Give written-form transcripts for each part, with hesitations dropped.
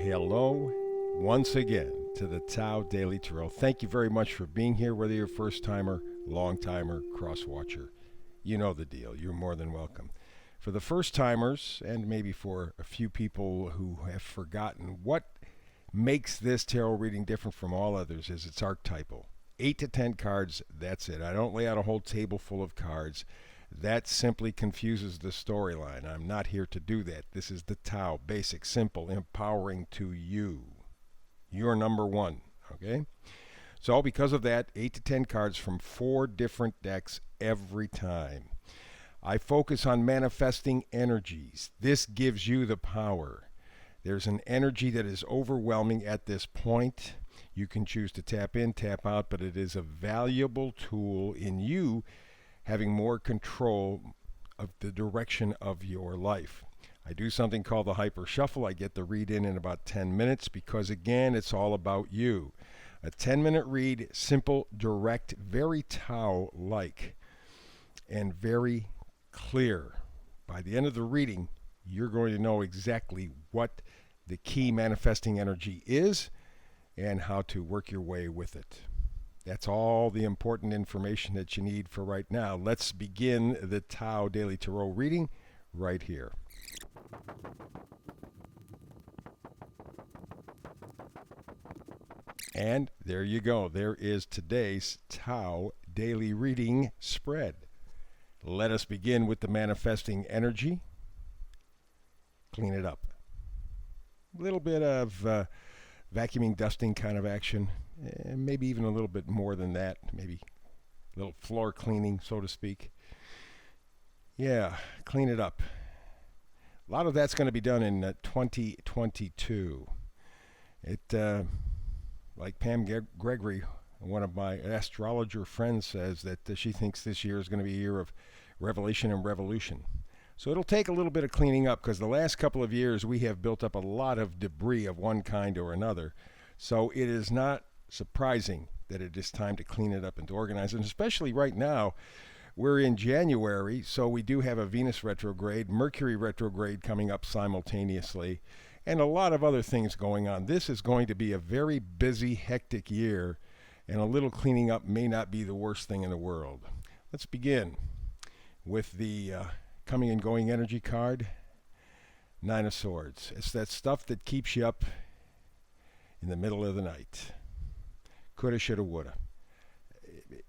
hello once again to the Tao Daily Tarot. Thank you very much for being here, whether you're a first timer, long timer, cross watcher. You know the deal. You're more than welcome. For the first timers, and maybe for a few people who have forgotten, what makes this tarot reading different from all others is it's archetypal. 8 to 10 cards, that's it. I don't lay out a whole table full of cards. That simply confuses the storyline. I'm not here to do that. This is the Tao, basic, simple, empowering to you. You're number one, okay? So because of that, 8 to 10 cards from 4 different decks every time. I focus on manifesting energies. This gives you the power. There's an energy that is overwhelming at this point. You can choose to tap in, tap out, but it is a valuable tool in you having more control of the direction of your life. I do something called the Hyper Shuffle. I get the read in about 10 minutes because, again, it's all about you. A 10-minute read, simple, direct, very Tao-like, and very clear. By the end of the reading, you're going to know exactly what the key manifesting energy is and how to work your way with it. That's all the important information that you need for right now. Let's begin the Tao Daily Tarot reading right here. And there you go. There is today's Tao Daily Reading spread. Let us begin with the manifesting energy. Clean it up. A little bit of vacuuming, dusting kind of action. Maybe even a little bit more than that. Maybe a little floor cleaning, so to speak. Yeah, clean it up. A lot of that's going to be done in 2022. Like Pam Gregory, one of my astrologer friends, says that she thinks this year is going to be a year of revelation and revolution. So it'll take a little bit of cleaning up because the last couple of years we have built up a lot of debris of one kind or another. So it is not surprising that it is time to clean it up and to organize it. And especially right now, we're in January, so we do have a Venus retrograde, Mercury retrograde coming up simultaneously, and a lot of other things going on. This is going to be a very busy, hectic year, and a little cleaning up may not be the worst thing in the world. Let's begin with the coming and going energy card, 9 of Swords. It's that stuff that keeps you up in the middle of the night. Coulda, shoulda, woulda.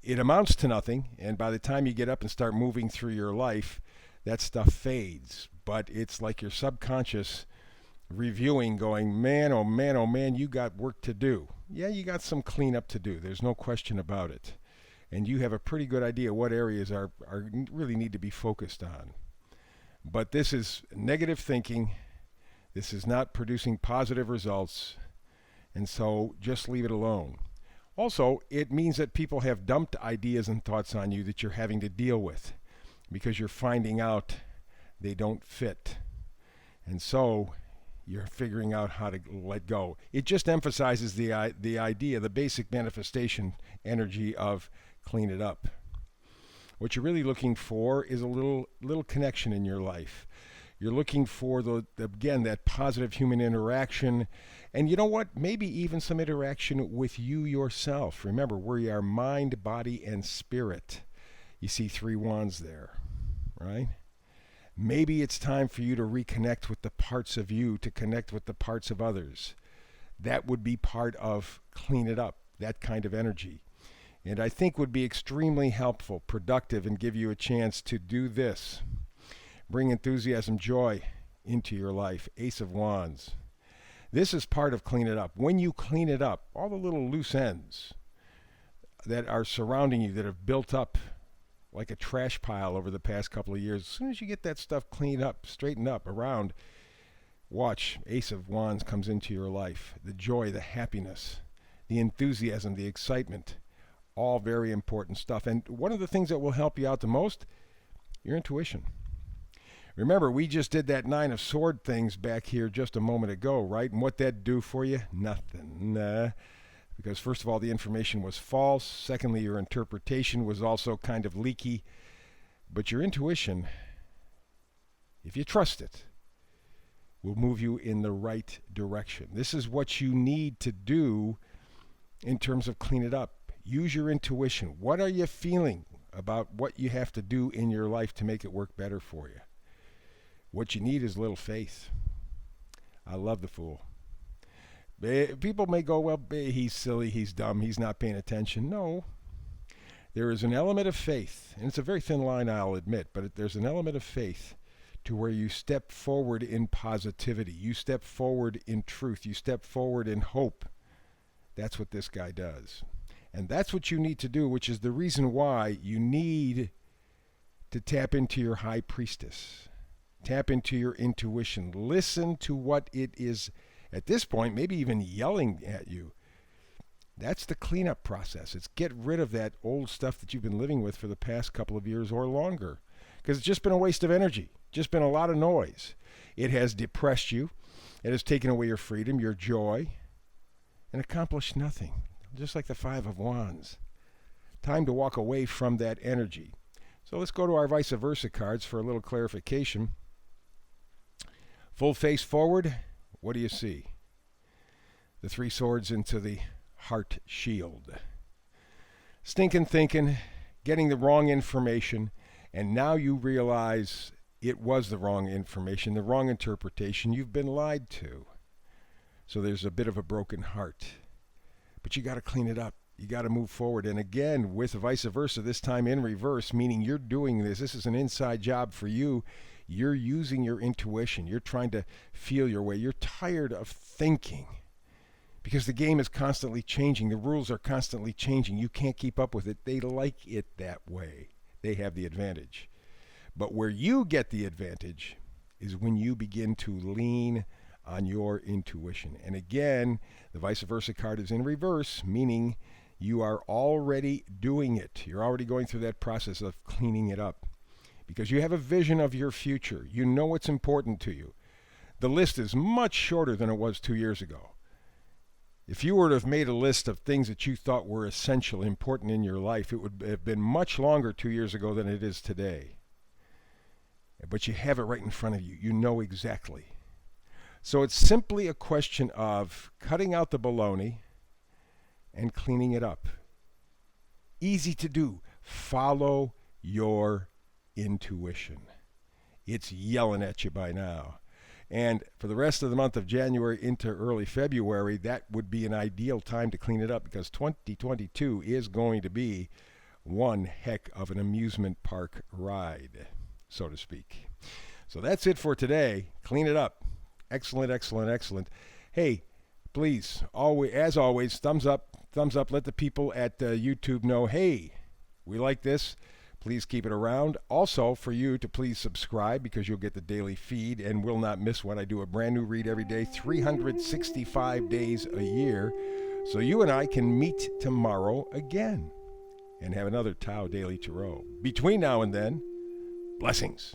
It amounts to nothing, and by the time you get up and start moving through your life, that stuff fades. But it's like your subconscious reviewing, going, man, oh man, you got work to do. Yeah, you got some cleanup to do. There's no question about it. And you have a pretty good idea what areas are really need to be focused on. But this is negative thinking. This is not producing positive results. And so just leave it alone. Also, it means that people have dumped ideas and thoughts on you that you're having to deal with because you're finding out they don't fit. And so you're figuring out how to let go. It just emphasizes the idea, the basic manifestation energy of clean it up. What you're really looking for is a little connection in your life. You're looking for, again, that positive human interaction. And you know what? Maybe even some interaction with you yourself. Remember, we are mind, body, and spirit. You see 3 wands there, right? Maybe it's time for you to reconnect with the parts of you, to connect with the parts of others. That would be part of clean it up, that kind of energy. And I think would be extremely helpful, productive, and give you a chance to do this. Bring enthusiasm, joy into your life. Ace of Wands. This is part of clean it up. When you clean it up, all the little loose ends that are surrounding you that have built up like a trash pile over the past couple of years, as soon as you get that stuff cleaned up, straightened up around, watch, Ace of Wands comes into your life. The joy, the happiness, the enthusiasm, the excitement, all very important stuff. And one of the things that will help you out the most, your intuition. Remember, we just did that 9 of Sword things back here just a moment ago, right? And what that do for you? Nothing. Because first of all, the information was false. Secondly, your interpretation was also kind of leaky. But your intuition, if you trust it, will move you in the right direction. This is what you need to do in terms of clean it up. Use your intuition. What are you feeling about what you have to do in your life to make it work better for you? What you need is a little faith. I love the Fool. People may go, well, he's silly, he's dumb, he's not paying attention. No. There is an element of faith, and it's a very thin line, I'll admit, but there's an element of faith to where you step forward in positivity. You step forward in truth. You step forward in hope. That's what this guy does. And that's what you need to do, which is the reason why you need to tap into your high priestess. Tap into your intuition. Listen to what it is at this point, maybe even yelling at you. That's the cleanup process. It's get rid of that old stuff that you've been living with for the past couple of years or longer. Because it's just been a waste of energy. Just been a lot of noise. It has depressed you. It has taken away your freedom, your joy, and accomplished nothing. Just like the Five of Wands. Time to walk away from that energy. So let's go to our vice versa cards for a little clarification. Full face forward. What do you see? The Three Swords into the Heart Shield. Stinking thinking, getting the wrong information, and now you realize it was the wrong information, the wrong interpretation. You've been lied to. So there's a bit of a broken heart. But you got to clean it up. You got to move forward. And again, with vice versa, this time in reverse, meaning you're doing this. This is an inside job for you. You're using your intuition. You're trying to feel your way. You're tired of thinking because the game is constantly changing. The rules are constantly changing. You can't keep up with it. They like it that way. They have the advantage. But where you get the advantage is when you begin to lean on your intuition. And again, the vice versa card is in reverse, meaning you are already doing it. You're already going through that process of cleaning it up because you have a vision of your future. You know what's important to you. The list is much shorter than it was 2 years ago. If you were to have made a list of things that you thought were essential, important in your life, it would have been much longer 2 years ago than it is today. But you have it right in front of you. You know exactly. So it's simply a question of cutting out the baloney and cleaning it up. Easy to do. Follow your intuition. It's yelling at you by now. And for the rest of the month of January into early February, that would be an ideal time to clean it up because 2022 is going to be one heck of an amusement park ride, so to speak. So that's it for today. Clean it up. Excellent, excellent, excellent. Hey, please, as always, thumbs up. Let the people at YouTube know, hey, we like this. Please keep it around. Also, for you to please subscribe because you'll get the daily feed and will not miss when I do a brand new read every day, 365 days a year. So you and I can meet tomorrow again and have another Tao Daily Tarot. Between now and then, blessings.